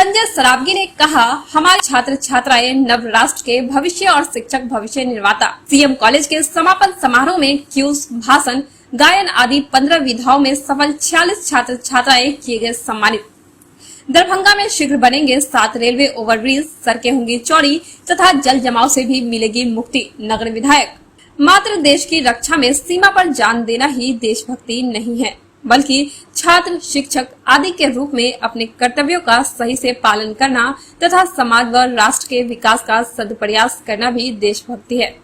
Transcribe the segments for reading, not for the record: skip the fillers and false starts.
संजय सरावगी ने कहा, हमारे छात्र छात्राएं नव राष्ट्र के भविष्य और शिक्षक भविष्य निर्माता। सीएम कॉलेज के समापन समारोह में क्यूज, भाषण, गायन आदि 15 विधाओं में सफल 46 छात्र छात्राएं किए गए सम्मानित। दरभंगा में शीघ्र बनेंगे 7 रेलवे ओवरब्रिज, सड़कें होंगी चौड़ी तथा जल जमाव से भी मिलेगी मुक्ति। नगर विधायक, मात्र देश की रक्षा में सीमा पर जान देना ही देशभक्ति नहीं है, बल्कि छात्र, शिक्षक आदि के रूप में अपने कर्तव्यों का सही से पालन करना तथा समाज व राष्ट्र के विकास का सदप्रयास करना भी देशभक्ति है।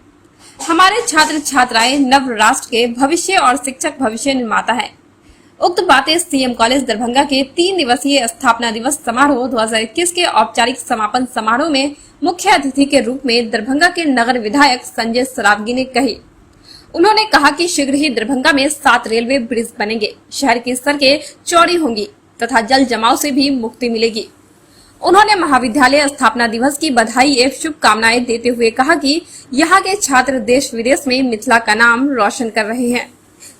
हमारे छात्र छात्राएं नव राष्ट्र के भविष्य और शिक्षक भविष्य निर्माता है। उक्त बातें सीएम कॉलेज दरभंगा के 3 दिवसीय स्थापना दिवस समारोह 2021 के औपचारिक समापन समारोह में मुख्य अतिथि के रूप में दरभंगा के नगर विधायक संजय सरावगी ने कही। उन्होंने कहा कि शीघ्र ही दरभंगा में 7 रेलवे ब्रिज बनेंगे, शहर की सड़कें चौड़ी होंगी तथा जल जमाव से भी मुक्ति मिलेगी। उन्होंने महाविद्यालय स्थापना दिवस की बधाई एवं शुभकामनाएं देते हुए कहा कि यहाँ के छात्र देश विदेश में मिथिला का नाम रोशन कर रहे हैं।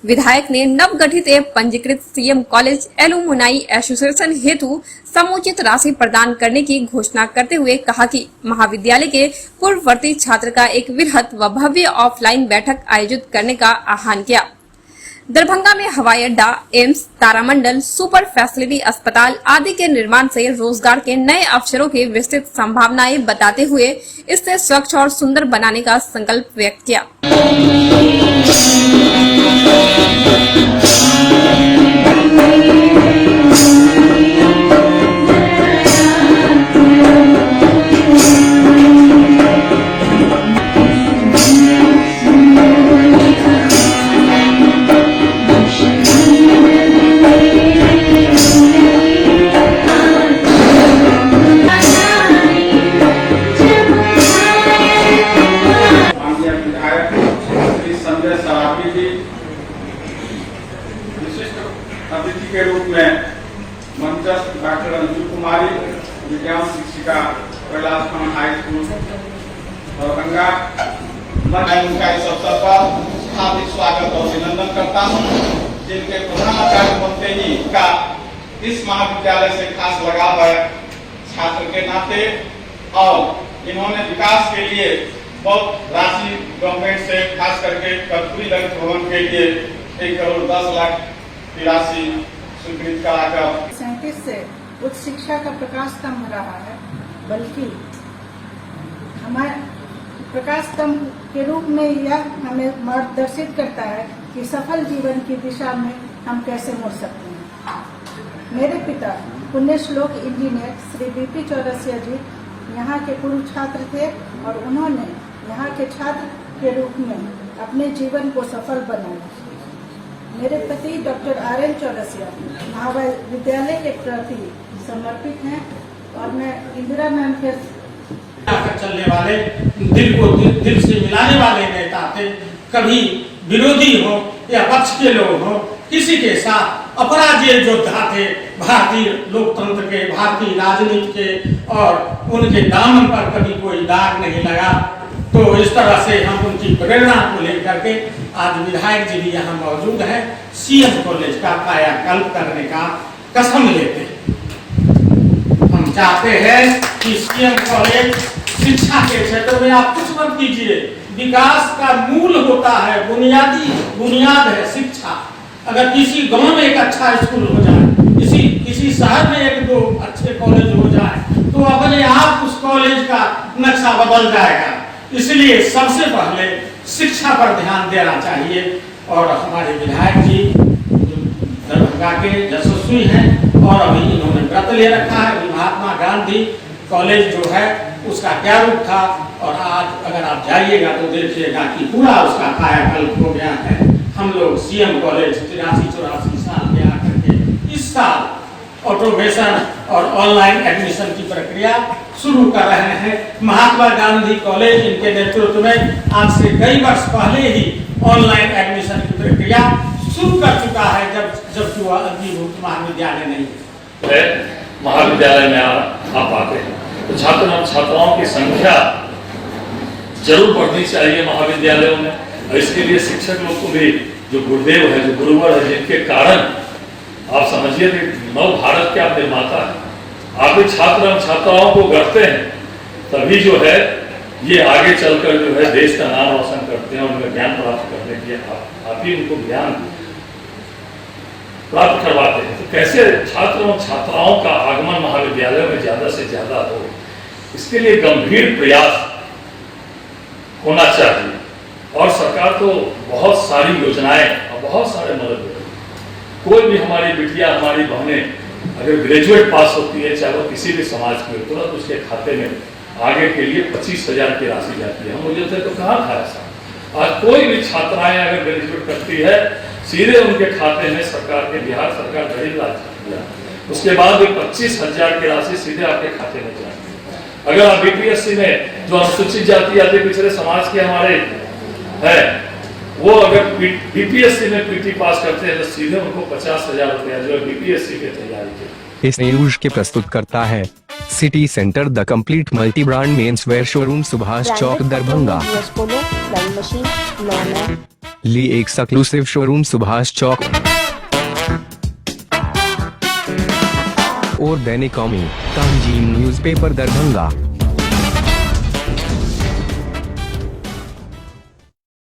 विधायक ने नव गठित एवं पंजीकृत सीएम कॉलेज एलुमनाई एसोसिएशन हेतु समुचित राशि प्रदान करने की घोषणा करते हुए कहा कि महाविद्यालय के पूर्ववर्ती छात्र का एक वृहद व भव्य ऑफलाइन बैठक आयोजित करने का आह्वान किया। दरभंगा में हवाई अड्डा, एम्स, तारामंडल, सुपर फैसिलिटी अस्पताल आदि के निर्माण से रोजगार के नए अवसरों की विस्तृत संभावनाएं बताते हुए इससे स्वच्छ और सुंदर बनाने का संकल्प व्यक्त किया। अतिथि के रूप में मंचस्थ डॉक्टर अंजू कुमारी, विज्ञान शिक्षिका, कैलाश खान हाई स्कूल दरभंगा, मैं उनका इस अवसर पर हार्दिक स्वागत और अभिनंदन करता हूँ, जिनके प्रधानाचार्य बनते ही का इस महाविद्यालय से खास लगाव है छात्र के नाते, और इन्होंने विकास के लिए बहुत राशि गवर्नमेंट से खास करके कस्तूरी दलित भवन के लिए 1 करोड़ 10 लाख की राशि स्वीकृत कराकर 37 से उच्च शिक्षा का प्रकाश स्तंभ रहा है, बल्कि हमारे प्रकाश स्तंभ के रूप में यह हमें मार्गदर्शित करता है कि सफल जीवन की दिशा में हम कैसे मुड़ सकते हैं। मेरे पिता पुण्यश्लोक इंजीनियर श्री बीपी चौरसिया जी यहाँ के पूर्व छात्र थे और उन्होंने यहाँ के छात्र के रूप में अपने जीवन को सफल बनाया। मेरे पति डॉक्टर आर.एन. चौरसिया महाविद्यालय के प्रति समर्पित हैं और मैं इंदिरा मैम के चलने वाले, दिल से मिलाने वाले नेता थे। कभी विरोधी हो या पक्ष के लोग हो, किसी के साथ अपराजय योद्धा थे। भारतीय लोकतंत्र के, भारतीय राजनीति के, और उनके दामन पर कभी कोई दाग नहीं लगा। तो इस तरह से हम उनकी प्रेरणा को लेकर के आज विधायक जी भी यहाँ मौजूद हैं। सीएम कॉलेज का कायाकल्प करने का कसम लेते हैं। हम चाहते हैं कि सीएम कॉलेज शिक्षा के क्षेत्र में आप कुछ मत कीजिए, विकास का मूल होता है, बुनियाद है शिक्षा। अगर किसी गांव में एक अच्छा स्कूल हो जाए, किसी शहर में 1-2 अच्छे कॉलेज हो जाए, तो अपने आप उस कॉलेज का नक्शा बदल जाएगा। इसलिए सबसे पहले शिक्षा पर ध्यान देना चाहिए। और हमारे विधायक जी दरभंगा के यशस्वी हैं और अभी इन्होंने व्रत ले रखा है। महात्मा गांधी कॉलेज जो है उसका क्या रूप था, और आज अगर आप जाइएगा तो देखिएगा कि पूरा उसका कायाकल्प हो गया है। हम लोग सीएम कॉलेज 83-84 साल के आकर के इस साल ऑटोमेशन और ऑनलाइन एडमिशन की प्रक्रिया शुरू कर रहे हैं। महात्मा गांधी कॉलेज इनके नेतृत्व में आज से कई वर्ष पहले ही ऑनलाइन एडमिशन की प्रक्रिया शुरू कर चुका है, जबकि वह अंगीभूत महाविद्यालय नहीं है। महाविद्यालय में आप आते हैं तो छात्र और छात्राओं की संख्या जरूर बढ़नी चाहिए महाविद्यालयों में, और इसके लिए शिक्षक लोग को भी जो गुरुदेव है, जो गुरुवर है, जिनके कारण आप समझिए कि नव भारत के आप निर्माता है। आपके छात्र एवं छात्राओं को गढ़ते हैं, तभी जो है ये आगे चलकर जो है देश का नाम रोशन करते हैं और उनका ज्ञान प्राप्त करने के आप ही उनको ज्ञान प्राप्त करवाते हैं। तो कैसे छात्र एवं छात्राओं का आगमन महाविद्यालय में ज्यादा से ज्यादा हो, इसके लिए गंभीर प्रयास होना चाहिए। और सरकार तो बहुत सारी योजनाएं और बहुत सारे मदद देती है। कोई भी हमारी बिटिया, हमारी बहनें अगर ग्रेजुएट पास होती है, चाहे वो किसी भी समाज की हो, तुरंत उसके खाते में आगे के लिए 25,000 की राशि जाती है। हम मुझे तो कहाँ था ऐसा। आज कोई भी छात्राएं अगर ग्रेजुएट करती है, सीधे उनके खाते में सरकार के, बिहार सरकार गरीब राज्य, उसके बाद 25,000 की राशि सीधे आपके खाते में जाती है। अगर आप बीपीएससी में जो अनुसूचित जाति आदि पिछड़े समाज के हमारे है, वो अगर बीपीएससी में पीटी पास करते हैं तो सीधे उनको 50,000 रुपया जो है बीपीएससी की तैयारी के। इस न्यूज के प्रस्तुत करता है city centre the complete multi brand mens wear showroom, Subhash Chowk, Darbhanga. Lee exclusive showroom, Subhash Chowk. और दैनिक कौमी, तंजीम न्यूज़पेपर, दरभंगा।